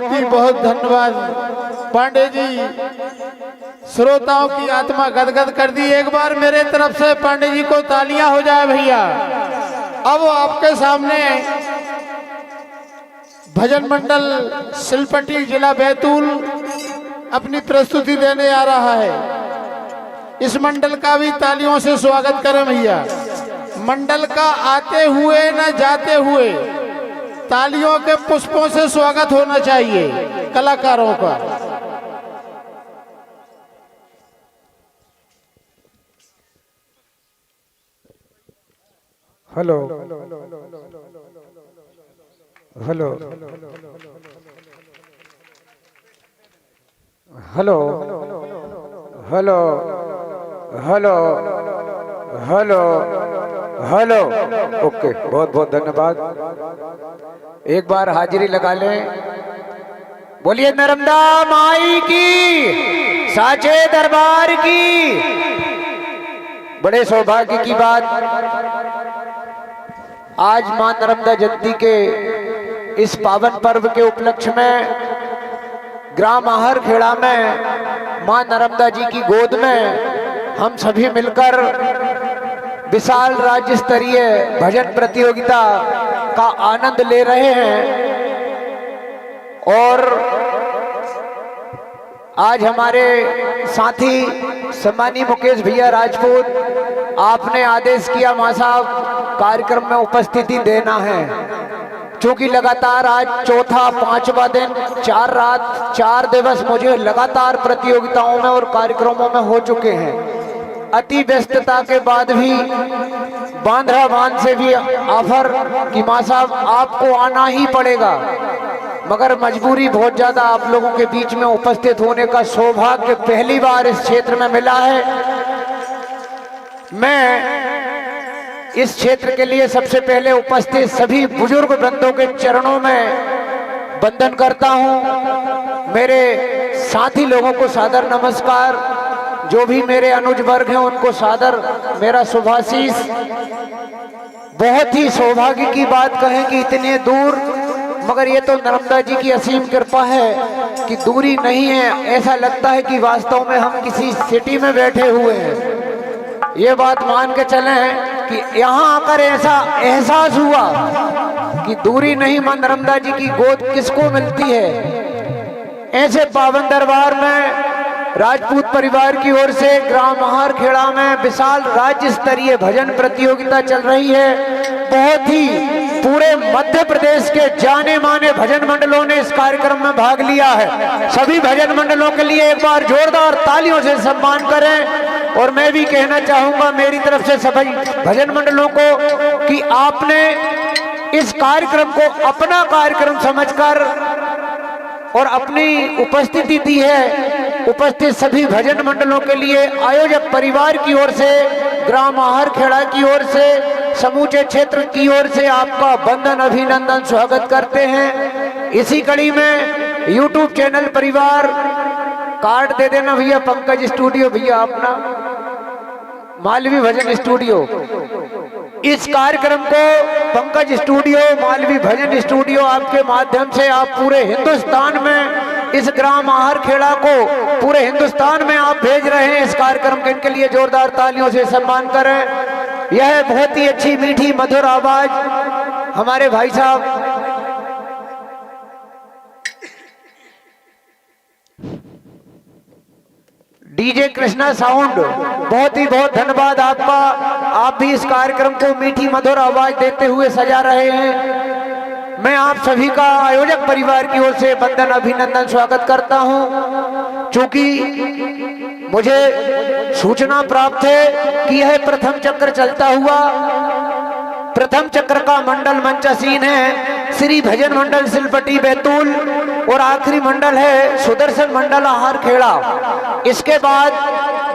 बहुत धन्यवाद पांडे जी। श्रोताओं की आत्मा गदगद कर दी। एक बार मेरे तरफ से पांडे जी को तालियां हो जाए भैया। अब आपके सामने भजन मंडल सिलपट्टी जिला बैतूल अपनी प्रस्तुति देने आ रहा है। इस मंडल का भी तालियों से स्वागत करें भैया। मंडल का आते हुए न जाते हुए तालियों के पुष्पों से स्वागत होना चाहिए कलाकारों का। Hello hello hello hello hello hello hello. Okay, बहुत बहुत धन्यवाद। एक बार हाजिरी लगा लें। बोलिए नर्मदा माई की, साचे दरबार की। बड़े सौभाग्य की बात, आज मां नर्मदा जयंती के इस पावन पर्व के उपलक्ष्य में ग्राम आहर खेड़ा में मां नर्मदा जी की गोद में हम सभी मिलकर विशाल राज्य स्तरीय भजन प्रतियोगिता का आनंद ले रहे हैं। और आज हमारे साथी सम्मानीय मुकेश भैया राजपूत, आपने आदेश किया मां साहब कार्यक्रम में उपस्थिति देना है। क्योंकि लगातार आज चौथा पांचवा दिन, 4 रात 4 दिवस मुझे लगातार प्रतियोगिताओं में और कार्यक्रमों में हो चुके हैं। अति व्यस्तता के बाद भी बांद्रा बांध से भी ऑफर कि मां साहब आपको आना ही पड़ेगा, मगर मजबूरी बहुत ज्यादा आप लोगों के बीच में उपस्थित होने का सौभाग्य पहली बार इस क्षेत्र में मिला है। मैं इस क्षेत्र के लिए सबसे पहले उपस्थित सभी बुजुर्ग वृंदों के चरणों में वंदन करता हूं। मेरे साथी लोगों को सादर नमस्कार। जो भी मेरे अनुज वर्ग हैं उनको सादर मेरा शुभाशीष। बहुत ही सौभाग्य की बात कहें कि इतने दूर, मगर ये तो नर्मदा जी की असीम कृपा है कि दूरी नहीं है। ऐसा लगता है कि वास्तव में हम किसी सिटी में बैठे हुए हैं। ये बात मान के चलें कि यहाँ आकर ऐसा एहसास हुआ कि दूरी नहीं, मां नर्मदा जी की गोद किसको मिलती है। ऐसे पावन दरबार में राजपूत परिवार की ओर से ग्राम आहर खेड़ा में विशाल राज्य स्तरीय भजन प्रतियोगिता चल रही है। बहुत ही पूरे मध्य प्रदेश के जाने माने भजन मंडलों ने इस कार्यक्रम में भाग लिया है। सभी भजन मंडलों के लिए एक बार जोरदार तालियों से सम्मान करें। और मैं भी कहना चाहूंगा मेरी तरफ से सभी भजन मंडलों को कि आपने इस कार्यक्रम को अपना कार्यक्रम समझकर और अपनी उपस्थिति दी है। उपस्थित सभी भजन मंडलों के लिए आयोजक परिवार की ओर से, ग्राम आहर खेड़ा की ओर से, समूचे क्षेत्र की ओर से आपका वंदन अभिनंदन स्वागत करते हैं। इसी कड़ी में यूट्यूब चैनल परिवार, कार्ड दे देना भैया, पंकज स्टूडियो भैया अपना, मालवी भजन स्टूडियो, इस कार्यक्रम को पंकज स्टूडियो, मालवी भजन स्टूडियो आपके माध्यम से आप पूरे हिंदुस्तान में इस ग्राम आहर खेड़ा को पूरे हिंदुस्तान में आप भेज रहे हैं इस कार्यक्रम के। इनके लिए जोरदार तालियों से सम्मान करें। यह बहुत ही अच्छी मीठी मधुर आवाज हमारे भाई साहब डीजे कृष्णा साउंड, बहुत धन्यवाद आपका। आप भी इस कार्यक्रम को मीठी मधुर आवाज देते हुए सजा रहे हैं। मैं आप सभी का आयोजक परिवार की ओर से वंदन अभिनंदन स्वागत करता हूं। चूंकि मुझे सूचना प्राप्त है कि यह प्रथम चक्र चलता हुआ, प्रथम चक्र का मंडल मंचासीन है श्री भजन मंडल सिलपट्टी बैतूल और आखिरी मंडल है सुदर्शन मंडल आहर खेड़ा। इसके बाद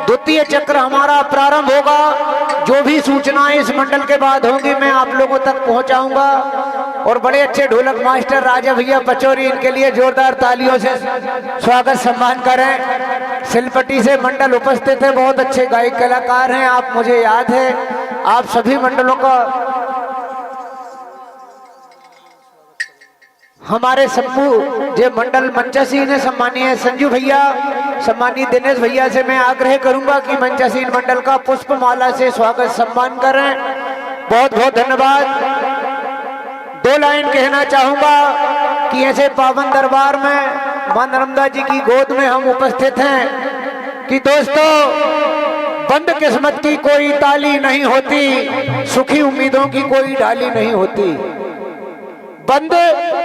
द्वितीय चक्र हमारा प्रारंभ होगा। जो भी सूचनाएं इस मंडल के बाद होंगी मैं आप लोगों तक पहुंचाऊंगा। और बड़े अच्छे ढोलक मास्टर राजा भैया पचौरी, इनके लिए जोरदार तालियों से स्वागत सम्मान करें। सिलपट्टी से मंडल उपस्थित है, बहुत अच्छे गायक कलाकार हैं आप, मुझे याद है। आप सभी मंडलों का हमारे समूह जे मंडल मंचासीन है, सम्मानीय संजू भैया, सम्मानित दिनेश भैया से मैं आग्रह करूंगा कि मंचासीन मंडल का पुष्प माला से स्वागत सम्मान करें। बहुत बहुत धन्यवाद। दो लाइन कहना चाहूंगा कि ऐसे पावन दरबार में मां नर्मदा जी की गोद में हम उपस्थित हैं कि दोस्तों, बंद किस्मत की कोई ताली नहीं होती, सुखी उम्मीदों की कोई डाली नहीं होती। बंद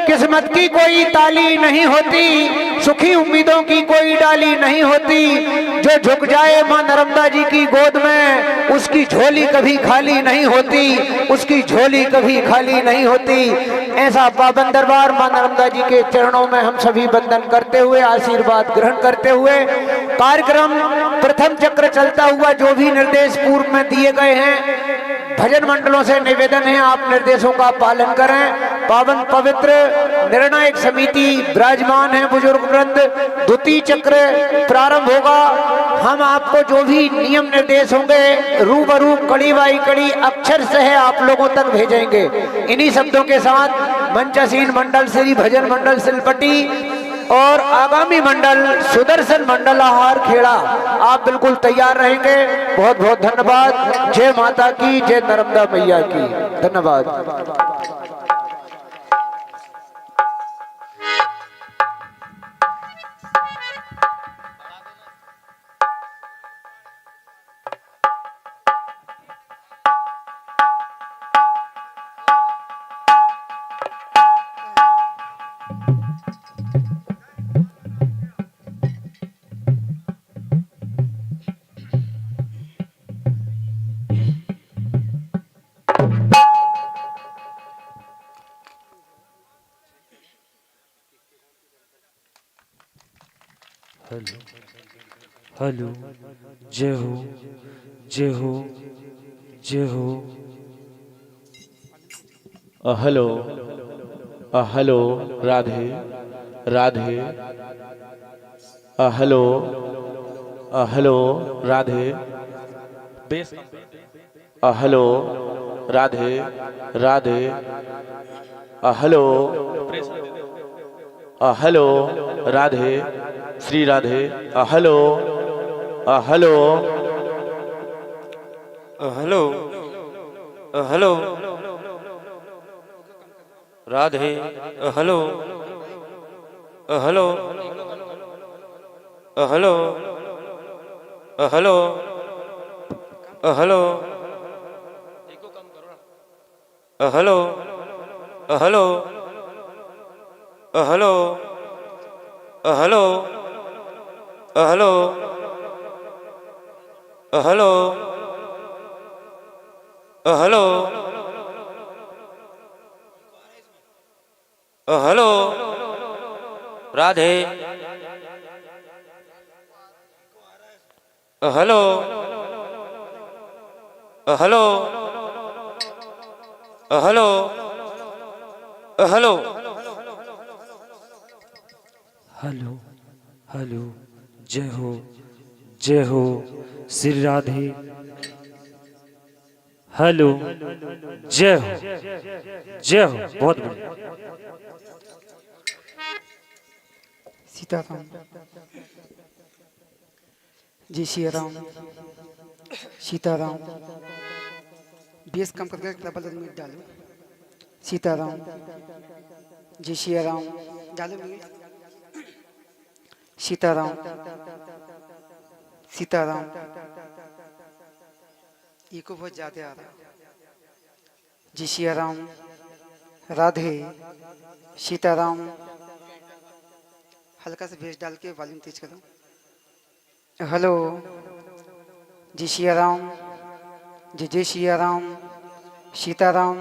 किस्मत की कोई ताली नहीं होती, सुखी उम्मीदों की कोई डाली नहीं होती। जो झुक जाए मां नर्मदा जी की गोद में, उसकी झोली कभी खाली नहीं होती, उसकी झोली कभी खाली नहीं होती। ऐसा पावन दरबार मां नर्मदा जी के चरणों में हम सभी वंदन करते हुए, आशीर्वाद ग्रहण करते हुए, कार्यक्रम प्रथम चक्र चलता हुआ जो भी निर्देश पूर्व में दिए गए हैं, भजन मंडलों से निवेदन है आप निर्देशों का पालन करें। पावन पवित्र निर्णायक समिति विराजमान है, बुजुर्ग वृंद। द्वितीय चक्र प्रारंभ होगा। हम आपको जो भी नियम निर्देश होंगे रूबरू कड़ी बाई कड़ी अक्षर से आप लोगों तक भेजेंगे। इन्हीं शब्दों के साथ मंचासीन मंडल श्री भजन मंडल सिलपटी और आगामी मंडल सुदर्शन मंडल आहार खेड़ा, आप बिल्कुल तैयार रहेंगे। बहुत बहुत धन्यवाद। जय माता की, जय नर्मदा मैया की। धन्यवाद। हेलो हेलो, जय हो जय हो जय हो। Hello hello, Radhe Radhe. Hello hello, Radhe. Base. Hello Radhe Radhe. Hello hello, Radhe Shri Radhe. Hello hello hello hello, Radhe. Hello hello hello hello hello hello hello hello hello hello hello hello hello, Radhe. Hello hello hello hello hello hello, जय हो Shri Radhe. Hello, जय हो, बहुत बढ़िया। सीताराम, जय Shri Ram. Sitaram, base कम करके double minute डालो। सीताराम, जय श्री राम, डालो मिनट। सीताराम, सीताराम, इको बहुत ज्यादा आ रहा। जय श्री राम, राधे। सीताराम, हल्का सा बेस डाल के वॉल्यूम तेज करो। हेलो, जय श्री राम, जय श्री राम। सीताराम,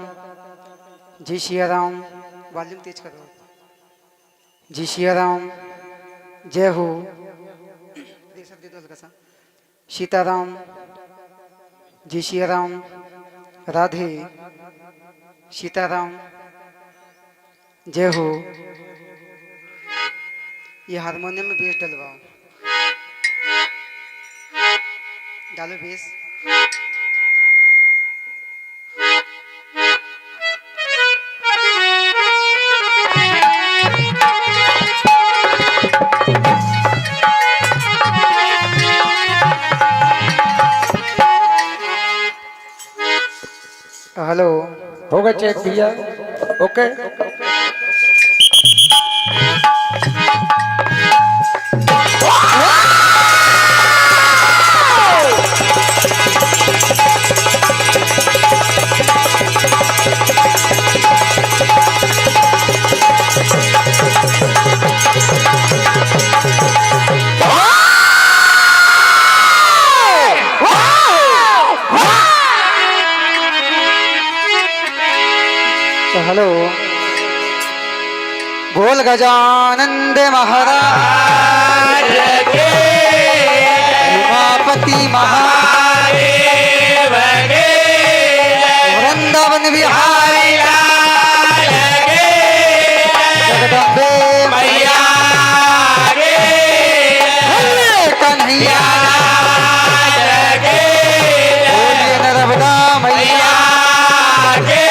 जय श्री राम, वॉल्यूम तेज करो। जय श्री राम, जय हो। दे दो हल्का सा। सीताराम, जय श्री राम, राधे। सीताराम, जय हो। ये हारमोनियम में बेस डलवाओ, डालो बेस। हेलो। हो गया चेक भैया? ओके। हेलो। बोल गजानंद महाराज के, उमापति महादेव के, वृंदावन बिहारी लाल के, जगदम्बे मैया के, कन्हैया लाल के, बोलिए नर्मदा मैया के,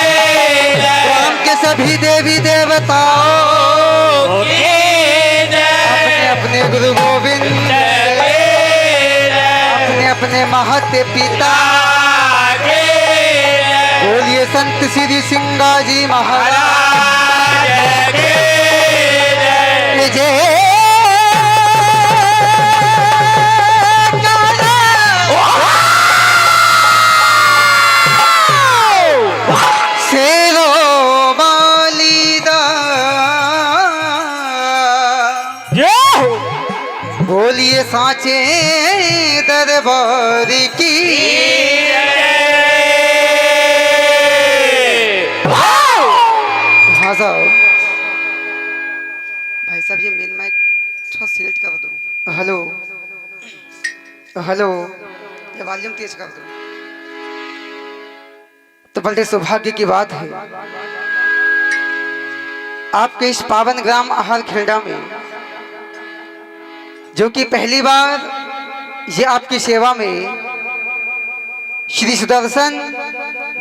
सभी देवी देवताओं अपने अपने गुरु गोविंद, अपने अपने महत्व पिता, बोलिए संत श्री सिंगाजी महाराज के जय। बोलिए साचे दरबार की, हाँ साहब। भाई साहब ये मेन माइक थोड़ा सेट कर दो। हेलो हेलो, ये वॉल्यूम तेज कर दो। तो बड़े सौभाग्य की बात है आपके इस पावन ग्राम आहार खेड़ा में, जो कि पहली बार ये आपकी सेवा में श्री सुदर्शन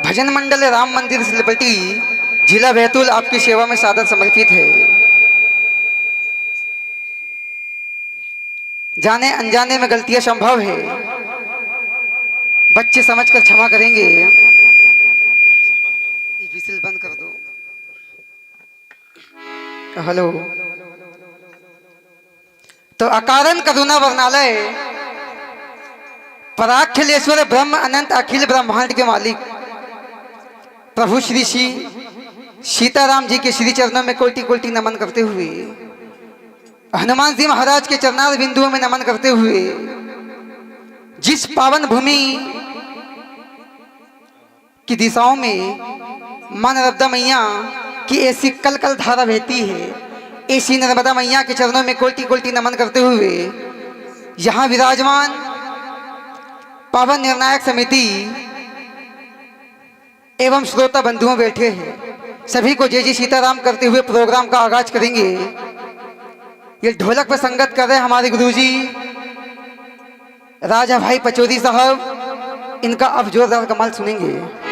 भजन मंडल राम मंदिर सिलपटी जिला बैतूल आपकी सेवा में सादर समर्पित है। जाने अनजाने में गलतियां संभव है, बच्चे समझकर क्षमा करेंगे। ये विसिल बंद कर दो। हेलो। तो अकारण करुणा वर्णालय पराखिलेश्वर ब्रह्म अनंत अखिल ब्रह्मांड के मालिक प्रभु श्री सीताराम जी के श्री चरणों में कोटि कोटि नमन करते हुए, हनुमान जी महाराज के चरणार बिंदुओं में नमन करते हुए, जिस पावन भूमि की दिशाओं में मां नर्मदा मैया की ऐसी कल कल धारा बहती है, ऐसी नर्मदा मैया के चरणों में कोटि कोटि नमन करते हुए यहाँ विराजमान पावन निर्णायक समिति एवं श्रोता बंधुओं बैठे हैं, सभी को जय जय सीताराम करते हुए प्रोग्राम का आगाज करेंगे। ये ढोलक पर संगत कर रहे हमारे गुरुजी राजा भाई पचौरी साहब, इनका अब जोरदार कमाल सुनेंगे।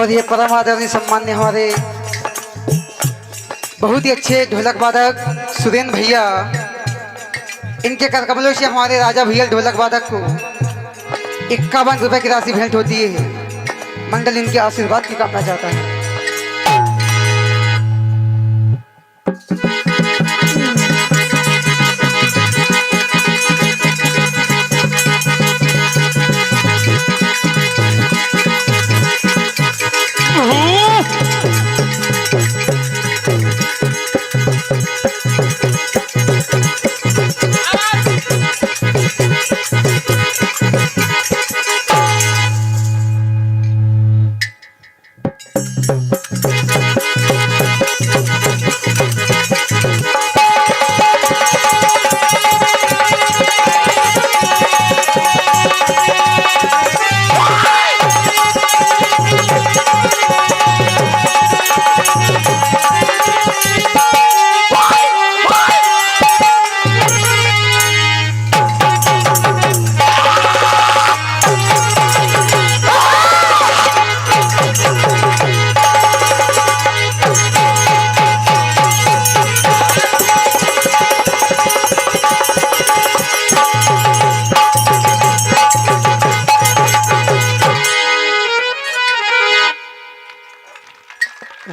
और ये परम आदरणीय सम्मान्य हमारे बहुत ही अच्छे ढोलक वादक सुरेंद्र भैया, इनके कर कमलों से हमारे राजा भैया ढोलक वादक को 51 रुपए की राशि भेंट होती है। मंडल इनके आशीर्वाद की कामना चाहता है।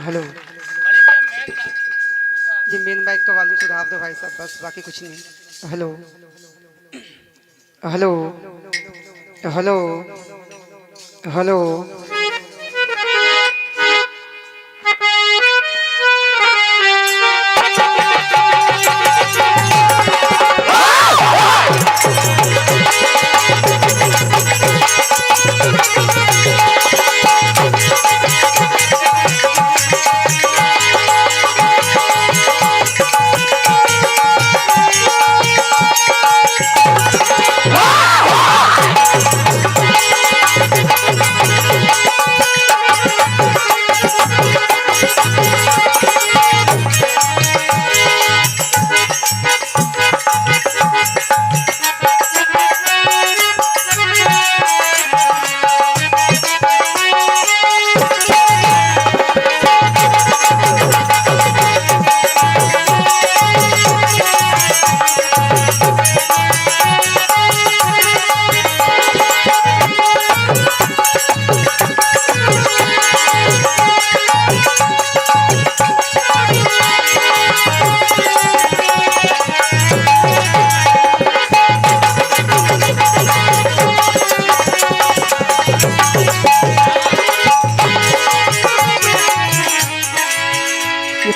हेलो जी, मेन बाइक का वॉल्यूम सुधार दो भाई साहब, बस बाकी कुछ नहीं। हेलो हेलो हेलो हेलो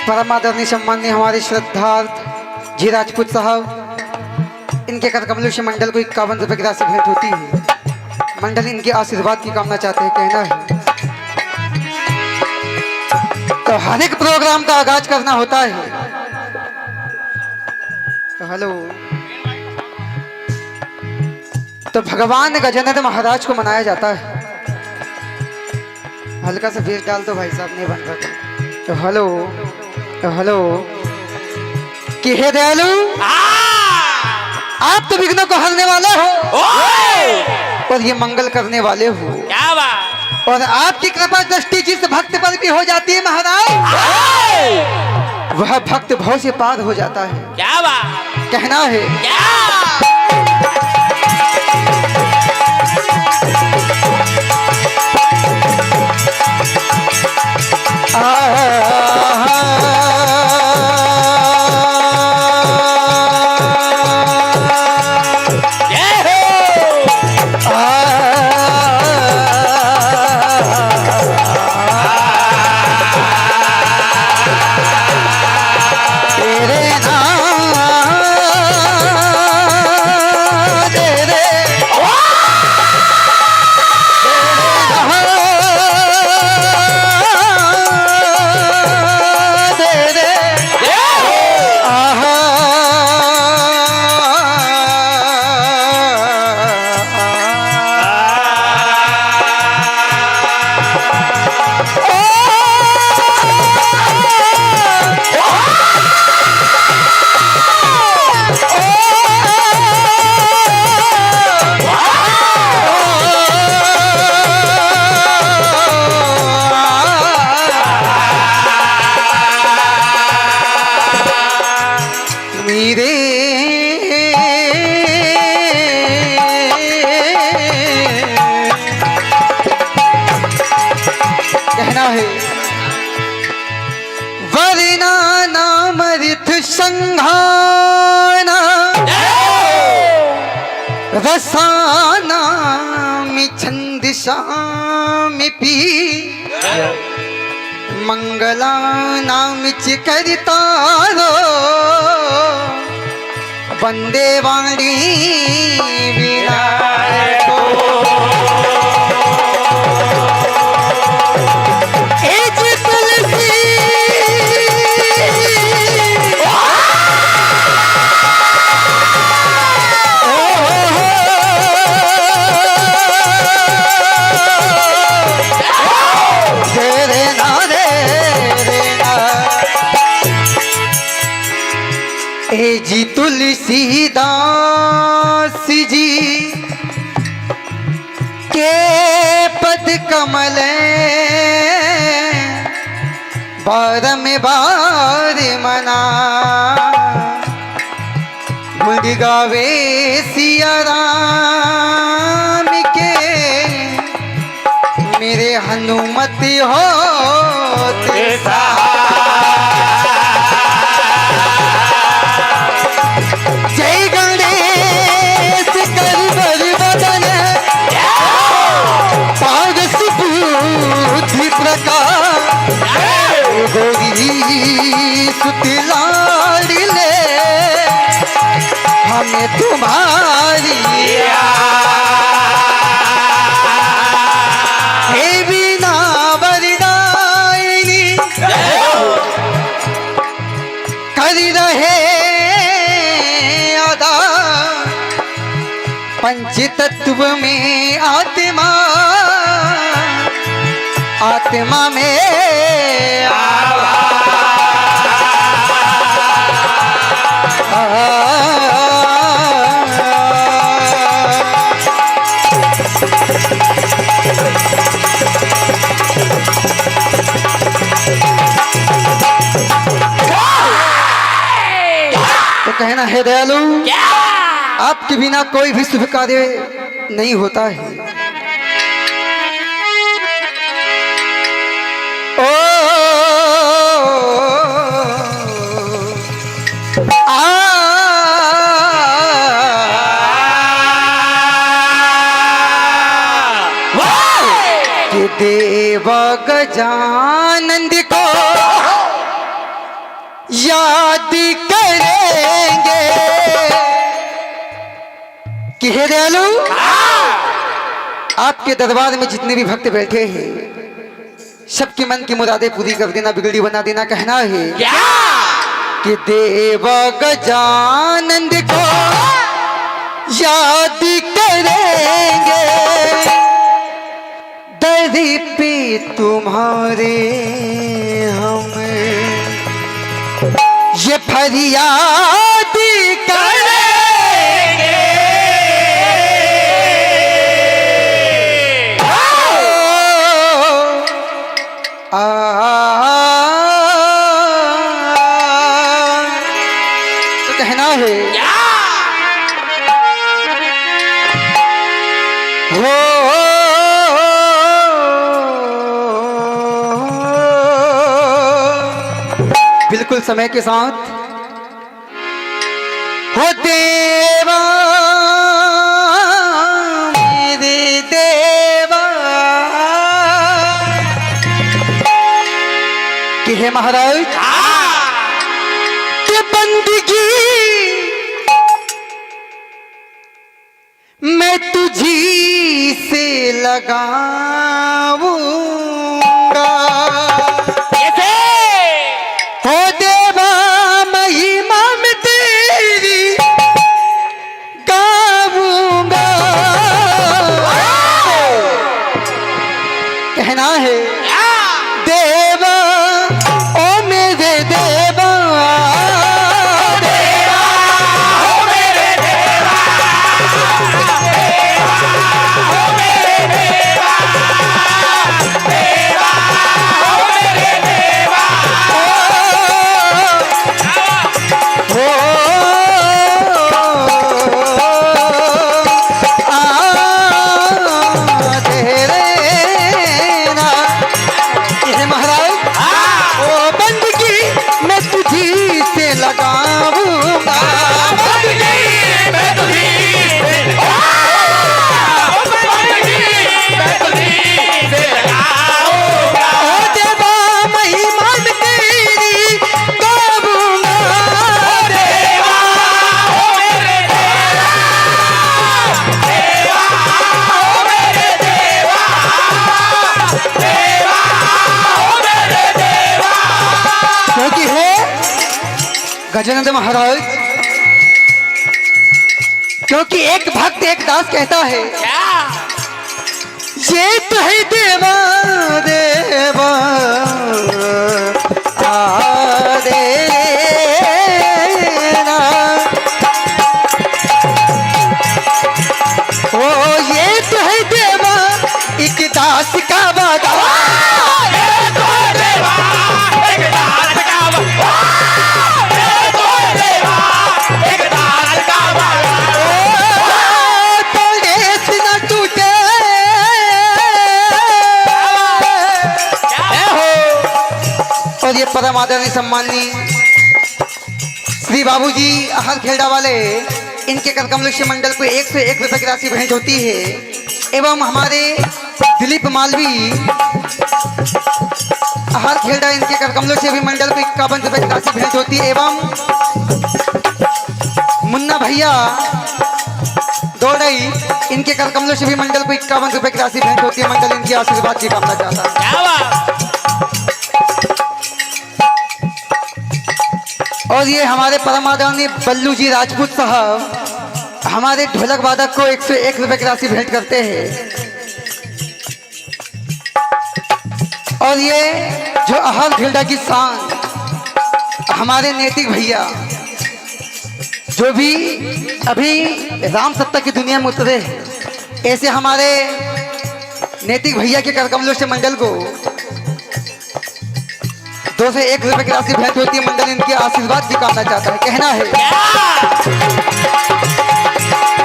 परम आदरणीय सम्मान्य हमारे श्रद्धार्थ जी राजपूत साहब, इनके कर कमलों से मंडल को 51 रुपए की राशि भेंट होती है। मंडल इनके आशीर्वाद की कामना चाहते हैं। कहना है तो हर एक प्रोग्राम का आगाज करना होता है। तो हेलो, तो भगवान गजानन महाराज को मनाया जाता है। हल्का सा बेस डाल दो भाई साहब, नहीं बन रहा। तो हेलो हेलो कि हे दयालु, आप तो विघ्नों को हरने वाले हो और ये मंगल करने वाले हो। क्या बात। और आपकी कृपा दृष्टि जिस भक्त पर भी हो जाती है महाराज, वह भक्त भव से पार हो जाता है। क्या बात। कहना है क्या रसाना में छंद शाम पी मंगला नाम करतारो वंदे वाणी विनायको एज तुलसी जी तुलसीदास जी के पद कमल बारम बार मना मुड़ गावे सिया राम के मेरे हनुमत हो जय गणेश कर बर बदन पारस बुद्धि प्रकाश गोरी सुत लाडले हमें तुम्हारी हे बिना वरदायिनी कर रहे पंच तत्व में आत्मा आत्मा में तो कहना है दयालु आपके बिना कोई भी शुभ कार्य नहीं होता है। ओ कि देव गजानंद को याद करेंगे कि हे दयालु आपके दरबार में जितने भी भक्त बैठे हैं सबके मन की मुरादें पूरी कर देना, बिगड़ी बना देना। कहना है कि देव गजानंद को याद करेंगे दरी पे तुम्हारे हम ये फरियाद करेंगे। तो कहना है हो बिल्कुल समय के साथ हो देवा मेरे देवा कि हे महाराज के बंदगी मैं तुझी से लगाऊंगा। हो देवा महिमा में तेरी गाऊंगा। कहना है देवा ओ मेरे देवा देवा ओ मेरे देवा देवा ओ मेरे देवा देवा ओ मेरे देवा गजानंद महाराज, क्योंकि एक भक्त एक दास कहता है, ये तो है देवा देवा देना, ओ ये तो है देवा एक दास का वादा, और ये परम आदरणीय सम्माननीय श्री बाबूजी हर खेड़ा वाले, इनके कर कमलेश मंडल को 101 रुपए की राशि भेंट होती है। एवं हमारे दिलीप मालवी हर खेड़ा, इनके कर कमलेश भी मंडल को 51 रुपए की राशि भेंट होती है। एवं मुन्ना भैया दौड़ई, इनके कर कमलेश भी मंडल को 51 रुपए की राशि भेंट होती है। मंडल इनकी आशीर्वाद की कामना चाहता है। और ये हमारे परम आदरणीय बल्लू जी राजपूत साहब हमारे ढोलक वादक को 101 रुपए की राशि भेंट करते हैं। और ये जो अहल खेलडा की शान हमारे नैतिक भैया, जो भी अभी राम सत्ता की दुनिया में उतरे, ऐसे हमारे नैतिक भैया के कर कमलों से मंडल को 201 रुपए की राशि भेंट होती है। मंडल इनके आशीर्वाद की कामना चाहता है। कहना है,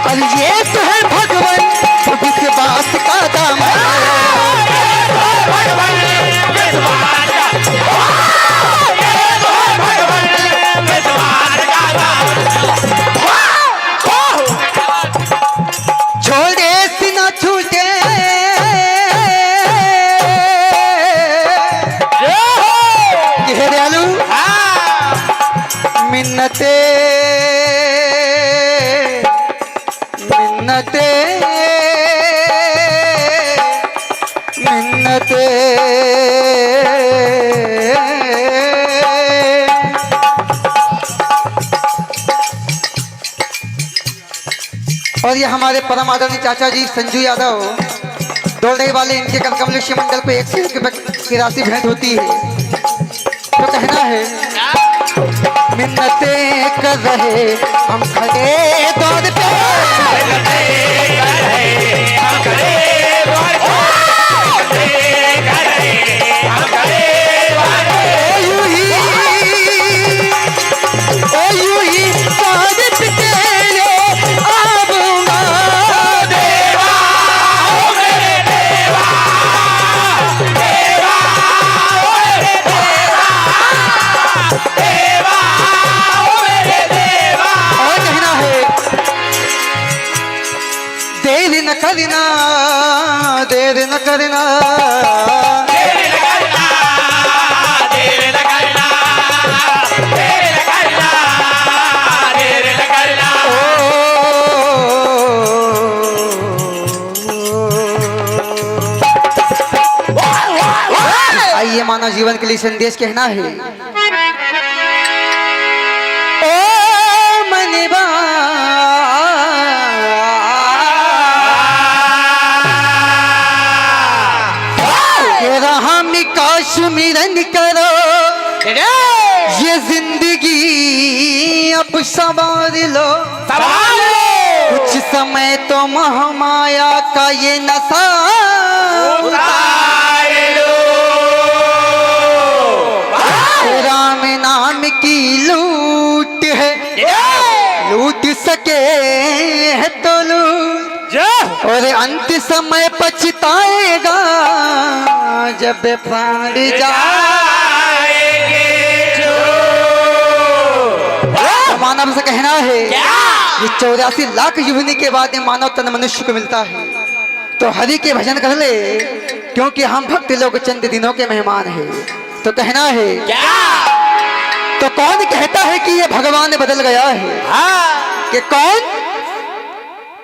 और ये तो है भगवान विश्वास का दामन, छोड़े सीना छूटे घेरालू मिन्नते मिन्नते मिन्नते और ये हमारे परम आदरणीय चाचा जी संजू यादव दौड़ने वाले, इनके कमलेश मंडल को 101 रुपए की राशि भेंट होती है। तो कहना है, मिन्नते कर रहे हम खड़े दौड़ पे, करना देर न करना, आइए मानव जीवन के लिए संदेश कहना है। ओ मनवा काश्मीरन करो, ये जिंदगी अब संवार लो, कुछ समय तो महामाया का ये नशा राम नाम की लूट है, लूट सके है तो लूट, और अंत समय पछताएगा जब प्राण जाएंगे जो। मानव से कहना है, ये 84 लाख युवनी के बाद मानव तन मनुष्य को मिलता है। तो हरि के भजन कर ले, क्योंकि हम भक्त लोग चंद दिनों के मेहमान हैं। तो कहना है, तो कौन कहता है कि ये भगवान बदल गया है? कि कौन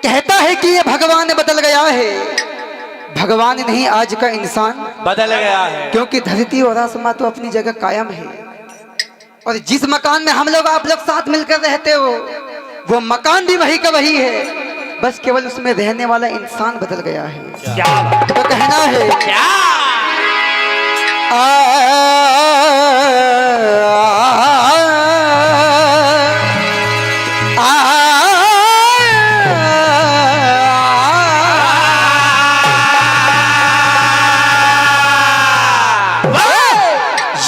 कहता है कि ये भगवान बदल गया है? भगवान नहीं, आज का इंसान बदल गया है। क्योंकि धरती और आसमां तो अपनी जगह कायम है, और जिस मकान में हम लोग आप लोग साथ मिलकर रहते हो वो मकान भी वही का वही है, बस केवल उसमें रहने वाला इंसान बदल गया है। क्या बात, तो कहना है क्या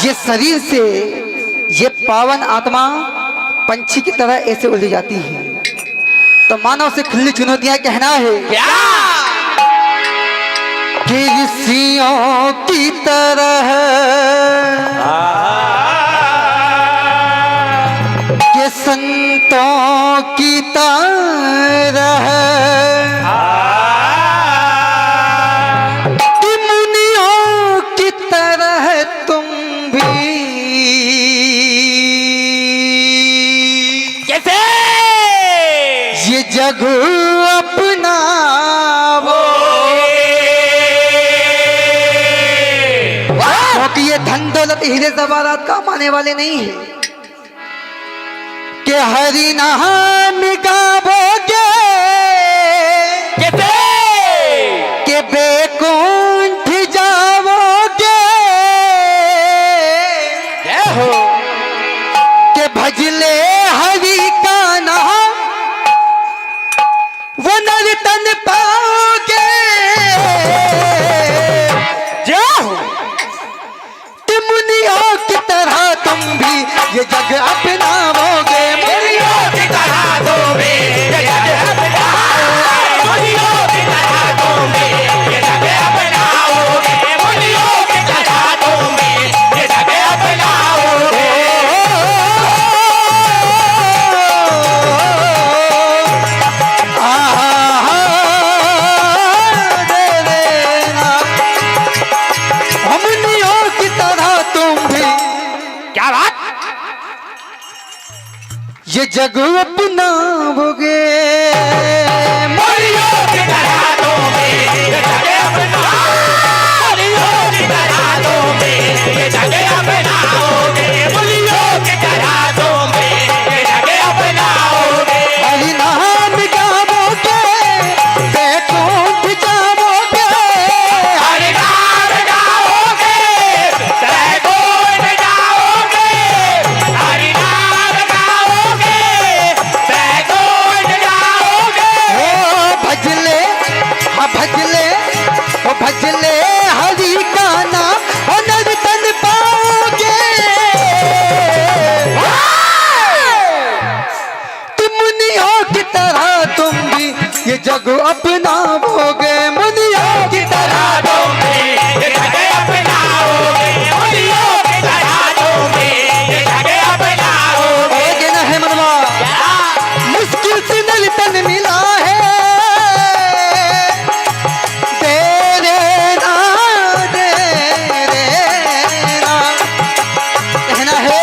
ये शरीर से ये पावन आत्मा पंछी की तरह ऐसे उड़ जाती है, तो मानव से खुली चुनौतियां कहना है क्या कि ऋषियों की तरह के संतों की तरह कि मुनियों की तरह तुम भी कैसे ये जग अपना क्योंकि ये धन दौलत हीरे जवाहरात काम आने वाले नहीं है कि हरि नाम गावोगे कैसे के बेकुंठ जाओगे जय हो के भजले हरि का नाम वो नर तन पाओगे जय हो कि मुनियों की तरह तुम भी ये जग अपनाओगे। मुनियों की तरह तुम भी ये जग अपनाओगे, मुनियों की तरह तुम भी ये जग अपनाओगे, मुनियों की तरह तुम भी ये जग अपनाओगे। मुनियों की तरह तुम भी क्या बात, ये जग अपनाओगे। मुनियों की तरह तुम भी ये जग अपनाओगे, मुनियों की तरह तुम भी ये जग अपनाओगे, मुनियों की तरह तुम भी ये जग अपनाओगे। हरि नाम गावोगे बैकुंठ जाओगे। हरि नाम गाओगे बैकुंठ जाओगे, हरि नाम गाओगे बैकुंठ जाओगे। ओ भजले हाँ भजले ओ भजले हरि का नाम और नर तन पाओगे। तुम मुनियों की तरह तुम भी ये जग अपनाओगे। मुनियों की तरह तुम भी ये जग अपनाओगे, मुनियों की तरह तुम भी ये जग अपनाओगे। ओगे ना है मनवा मुश्किल से नल तन मिला है तेरे ना कहना है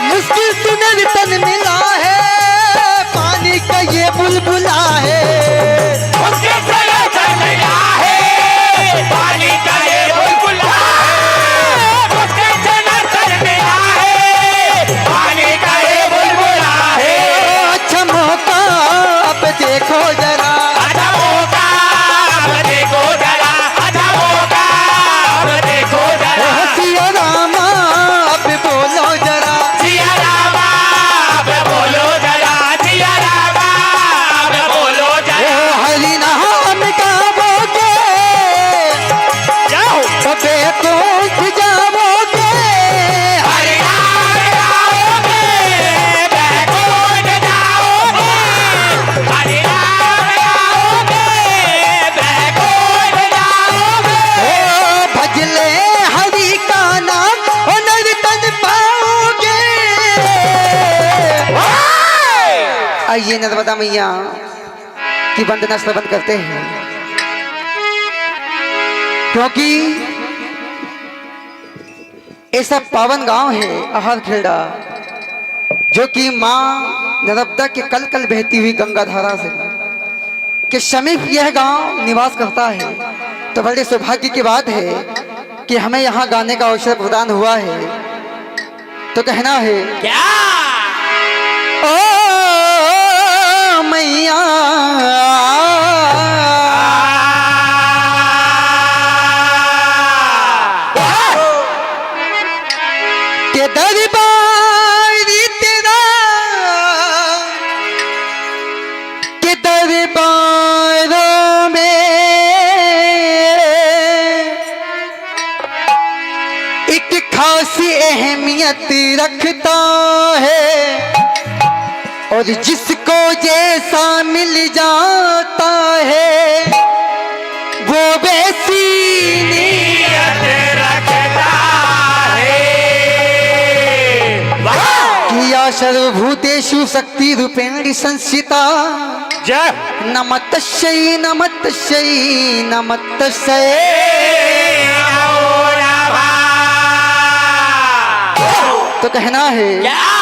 मुश्किल से नल तन मिला है पानी का ये बुलबुला है। उसके सर चल मिला है पानी का ये बुलबुला है, उसके सर मिला है पानी का ये बुलबुला है। अच्छा मौका अब देखो जरा अच्छा मौका अब देखो जरा, अच्छा मौका अब देखो जरा। सिया रामा अब बोलो जरा। सिया रामा अब बोलो जरा, सिया रामा अब बोलो जरा। हरि नाम गावोगे जाओ बैकुंठ जाओगे। हरि नाम गाओगे बैकुंठ जाओगे, हरि नाम गाओगे बैकुंठ जाओगे। ओ भजले हरि का नाम और नर तन पाओगे। आइए नर्मदा मैया की वंदना श्रवण करते हैं, क्योंकि ऐसा पावन गांव है आहार खेड़ा जो कि माँ नर्मदा के कल कल बहती हुई गंगा धारा से के समीप यह गांव निवास करता है। तो बड़े सौभाग्य की बात है कि हमें यहाँ गाने का अवसर प्रदान हुआ है। तो कहना है क्या ओ मैया के दरबार तेरा के दरबारों में एक खासी अहमियत रखता है और जिसको जैसा मिल जाता है वो वैसी नियत रखता है किया सर्वभूतेषु शक्ति रूपेण संस्थिता जय नमस्तस्यै नमस्तस्यै नमस्तस्यै तो कहना है क्या